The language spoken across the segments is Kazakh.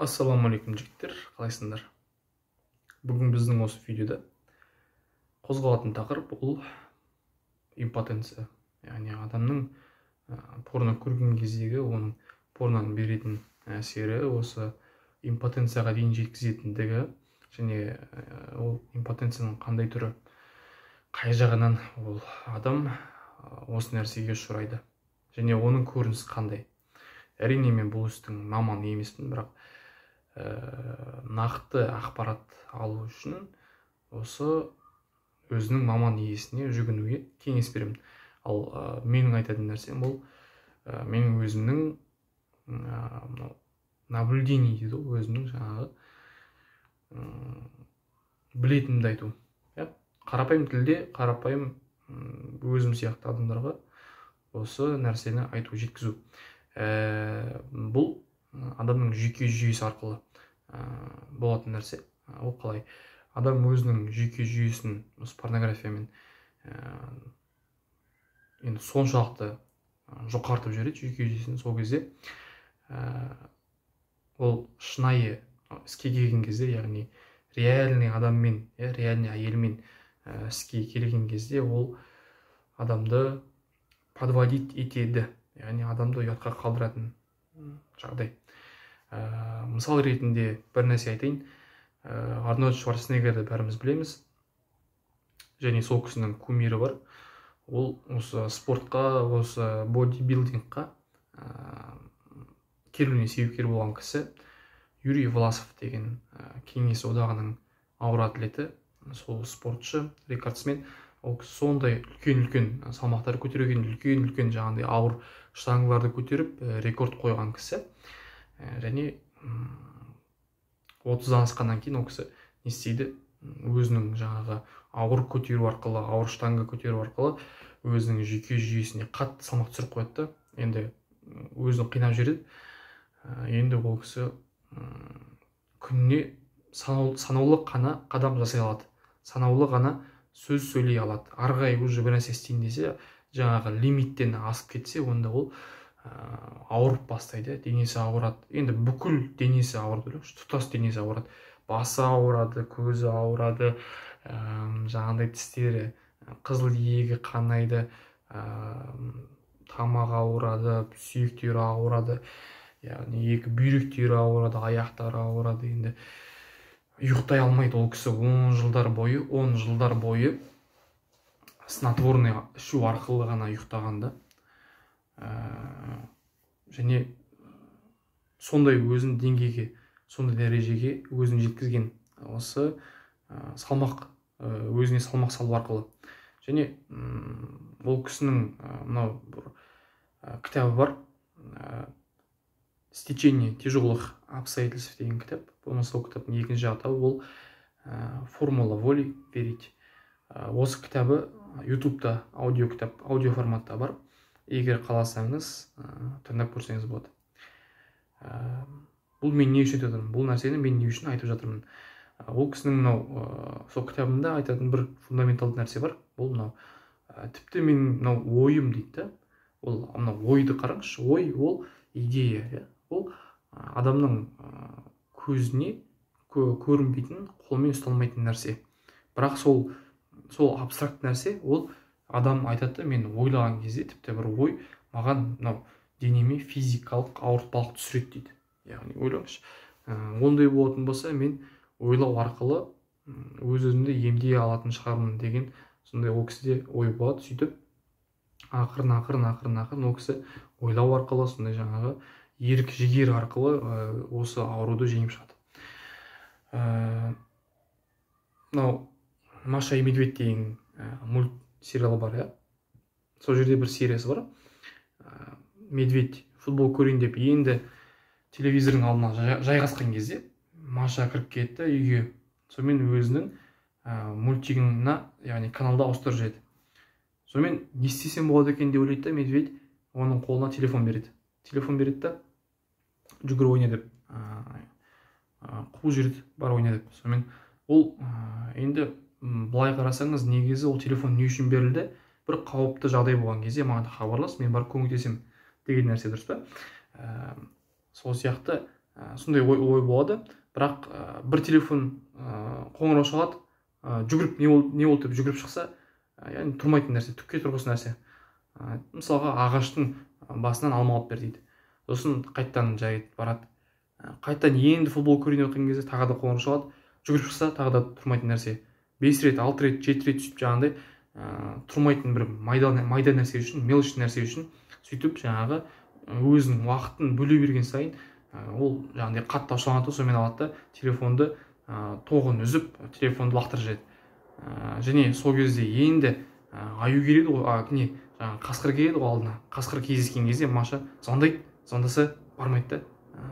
Ассалаумағалейкум жігіттер, қалайсыңдар? Бүгін біздің осы видеода қозғалатын тақырып бұл импотенция. Яғни адамның порно көрген кездегі оның порноның беретін әсері осы импотенцияға дейін жеткізетіндігі, және ол импотенцияның қандай түрі, қай жағынан ол адам осы нәрсеге ұшырайды және оның көрінісі қандай. Әрине мен бұл істің маманы емеспін, бірақ нақты ақпарат алу үшін осы өзінің маман иесіне жүгінуге кеңес беремін. Ал менің айтатын нәрсем бұл менің өзімнің наблюдение дейді, өзімнің жаңағы білетінімді айту. Қарапайым тілде, қарапайым өзім сияқты адамдарға осы нәрсені айту, жеткізу. Бұл адамның жүйке жүйесі арқылы болатын нәрсе. Ол қалай? Адам өзінің жүйке жүйесін осы порнографиямен енді соншалықты жоғартып жібереді жүйке жүйесін. Сол кезде ол шынайы іске келген кезде, яғни реальный адаммен, реальный әйелмен іске келген кезде ол адамды подводить етеді, яғни адамды ұятқа қалдыратын жағдай. Мысал ретінде бір нәрсе айтайын. Арнольд Шварценеггерді бәріміз білеміз, және сол кісінің кумирі бар. Ол осы спортқа, осы бодибилдингқа келуіне себепкер болған кісі Юрий Власов деген кеңес одағының ауыр атлеті, сол спортшы, рекордсмен. Ол кісі сондай үлкен салмақтар көтерген, үлкен жаңағындай ауыр штангыларды көтеріп рекорд қойған кісі. Және 30-дан асқаннан кейін ол кісі не істейді? Өзінің жаңағы ауыр көтеру арқылы, ауыр штанга көтеру арқылы өзінің жүйке жүйесіне қатты салмақ түсіріп қояды. Енді өзін қинап жібереді. Енді ол кісі күніне санаулы ғана қадам жасай алады, санаулы ғана сөз сөйлей алады. Арғай уже бір нәрсе істейін десе, жаңағы лимиттен асып кетсе, онда ол ауырып бастайды, денесі ауырады. Енді бүкіл денесі ауырады, тұтас денесі ауырады. Басы ауырады, көзі ауырады, жаңағындай тістері, қызыл иегі қанайды, тамағы ауырады, сүйектері ауырады, яғни екі бүйректері ауырады, аяқтары ауырады. Енді ұйықтай алмайды ол кісі 10 жылдар бойы снотворный ішу арқылы ғана ұйықтағанда. Және сондай өзін деңгейге, сондай дәрежеге өзін жеткізген осы салмақ, өзіне салмақ салу арқылы. Және ол кісінің мынау кітабы бар, «Стечение тяжелых обстоятельств» деген кітап. Болмаса ол кітаптың екінші атауы ол «Формула воли верить». Осы кітабы ютубта аудио кітап, аудио форматта бар. Егер қаласаңыз тыңдап көрсеңіз болады. Бұл мен не үшін айтып жатырмын? Бұл нәрсені мен не үшін айтып жатырмын? Ол кісінің мынау сол кітабында айтатын бір фундаменталды нәрсе бар. Бұл мынау тіпті мен мынау ойым дейді. Ол мынау ойды қараңызшы. Ой ол идея. Ол адамның көзіне көрінбейтін, қолмен ұсталмайтын нәрсе. Бірақ сол абстракт нәрсе, ол адам айтады, мен ойлаған кезде тіпті бір ой маған мынау денеме физикалық ауыртпалық түсіреді дейді. Яғни ойлаңызшы, ондай болатын болса, мен ойлау арқылы өз-өзімді емдей алатын шығармын деген сондай ол кісіде ой болады. Сөйтіп ақырын ол кісі ойлау арқылы, сондай жаңағы ерік жігер арқылы осы ауруды жеңіп шығады. Мынау Маша и Медведь деген мультсериал бар, сол жерде бір сериясы бар. Медведь футбол көрейін деп енді телевизордың алдына жайғасқан кезде Маша кіріп кетті үйге. Сонымен өзінің мультигіне, яғни каналда ауыстырып жібереді. Сонымен не істесем болады екен деп ойлайды да, Медведь оның қолына телефон береді. Телефон береді да, жүгір ойна деп, қуып жүреді, бар ойна деп. Сонымен ол енді былай қарасаңыз, негізі ол телефон не үшін берілді? Бір қауіпті жағдай болған кезде маған хабарлас, мен барып көмектесем деген нәрсе, дұрыс па? Сол сияқты сондай ой болады. Бірақ бір телефон қоңырау шалады, жүгіріп не болды деп жүгіріп шықса, яғни тұрмайтын нәрсе, түкке тұрғысыз нәрсе. Мысалға ағаштың басынан алма алып бер дейді. Сосын қайттан жай барады. Қайттан енді футбол көрейін отқан кезде тағы да қоңырау шалады, жүгіріп шықса тағы да тұрмайтын нәрсе. 5 рет, 6 рет, 7 рет түсіп жаңағындай тұрмайтын бір майда нәрсе үшін, мелочь нәрсе үшін сөйтіп жаңағы өзінің уақытын бөле берген сайын ол жаңағындай қатты ашуланады, сонымен алады да телефонды тоғын үзіп, телефонды лақтырып жібереді. Және сол кезде енді аю келеді ғой, не жаңағы қасқыр келеді ғой алдына. Қасқыр кездескен кезде Маша звондаса бармайды да,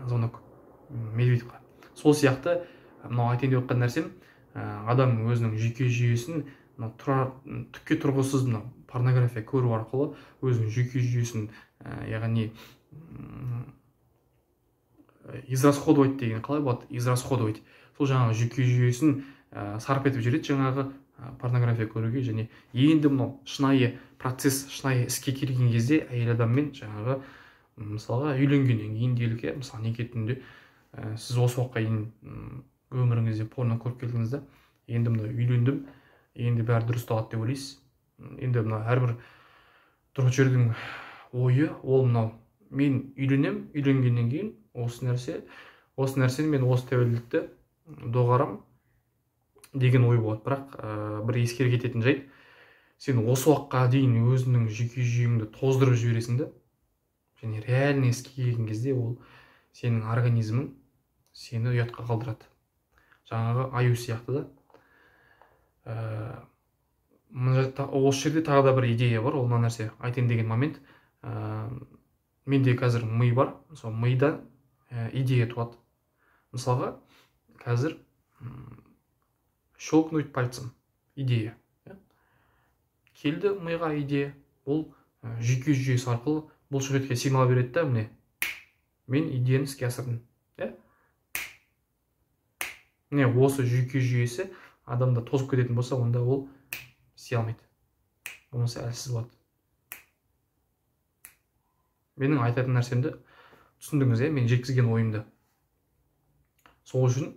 звонок медведевқа. Сол сияқты мынау айтайын деп отқан нәрсем, адам өзінің жүйке жүйесін түкке тұрғысыз порнография көру арқылы өзінің жүйке жүйесін, яғни израсходовать деген қалай болады? Израсходовать. Сол жаңағы жүйке жүйесін сарп етіп жібереді жаңағы порнография көруге. Және енді мынау шынайы процесс, шынайы іске келген кезде әйел адаммен жаңағы мысалға үйленгеннен кейін делік, мысалы неке түнде сіз осы уақытқа дейін өміріңізде порно көріп келдіңіз да, енді мынау үйлендім, енді бәрі дұрыс болады деп ойлайсыз. Енді мынау әрбір тұрғыт жердің ойы, ол мынау мен үйленем, үйленгеннен кейін осы нәрсені мен осы тәуелділікті доғарам деген ой болады. Бірақ бір ескере кететін жайт, сен осы уақытқа дейін өзінің жүйке жүйеңді тоздырып жібересің да, және реальный іске келген кезде ол сенің организмің сені ұятқа қалдырады. Жаңағы аю сияқты да. Осы жерде тағы да бір идея бар, ол мына нәрсе айтайын деген момент. Менде қазір ми бар, сол мида идея туады. Мысалға қазір щелкнуть пальцем идея. Келді миға идея, бұл жүйке жүйесі арқылы бұл суретке сигнал береді да, міне мен идеяны іске асырдым. Міне осы жүйке жүйесі адамда тозып кететін болса, онда ол істей алмайды. Болмаса әлсіз болады. Менің айтатын нәрсемді түсіндіңіз, мен жеткізген ойымды. Сол үшін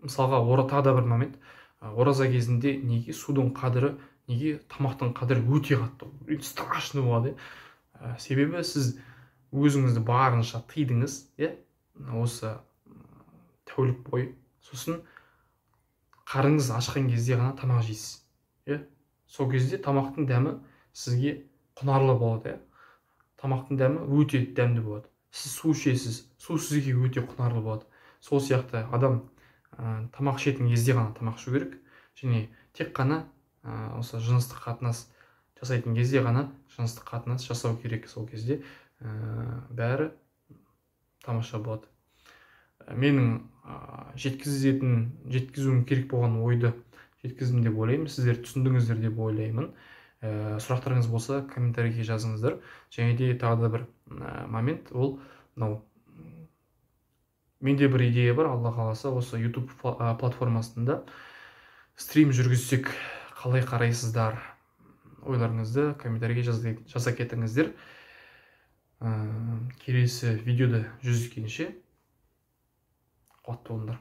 мысалға тағы да бір момент, ораза кезінде неге судың қадірі, неге тамақтың қадірі өте қатты, страшный болады. Себебі сіз өзіңізді барынша тыйдыңыз, осы тәулік бойы. Сосын қарыңыз ашқан кезде ғана тамақ жейсіз. Сол кезде тамақтың дәмі сізге құнарлы болады. Тамақтың дәмі өте дәмді болады. Сіз су ішесіз, су сізге өте құнарлы болады. Сол сияқты адам тамақ ішетін кезде ғана тамақ ішу керек, және тек қана осы жыныстық қатынас жасайтын кезде ғана жыныстық қатынас жасау керек. Сол кезде бәрі тамаша болады. Менің жеткізуім керек болған ойды жеткіздім деп ойлаймын. Сіздер түсіндіңіздер деп ойлаймын. Сұрақтарыңыз болса комментарийге жазыңыздар. Және де тағы да бір момент, ол мынау менде бір идея бар, Алла қаласа осы YouTube платформасында стрим жүргізсек қалай қарайсыздар? Ойларыңызды комментарийге жаза кетіңіздер. Келесі видеода жүздескенше қуатты болыңдар.